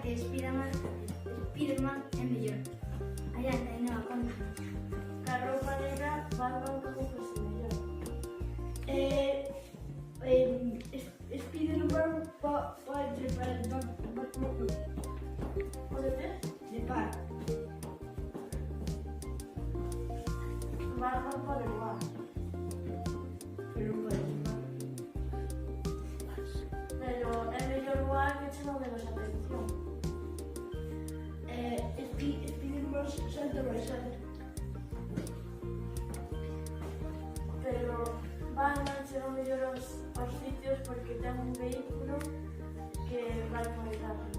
que Spiderman é mellor. Adiante, Ainhoa, conta. Que a roupa negra Batman como fosse mellor. Spiderman pode trepar Pode ter? trepar. Batman pode voar. Pero non pode trepar. Pero é mellor voar que chama menos atención. Spiderman salta máis alto. Pero Batman chega mellor aos sitios porque ten un vehículo que vai moi rápido.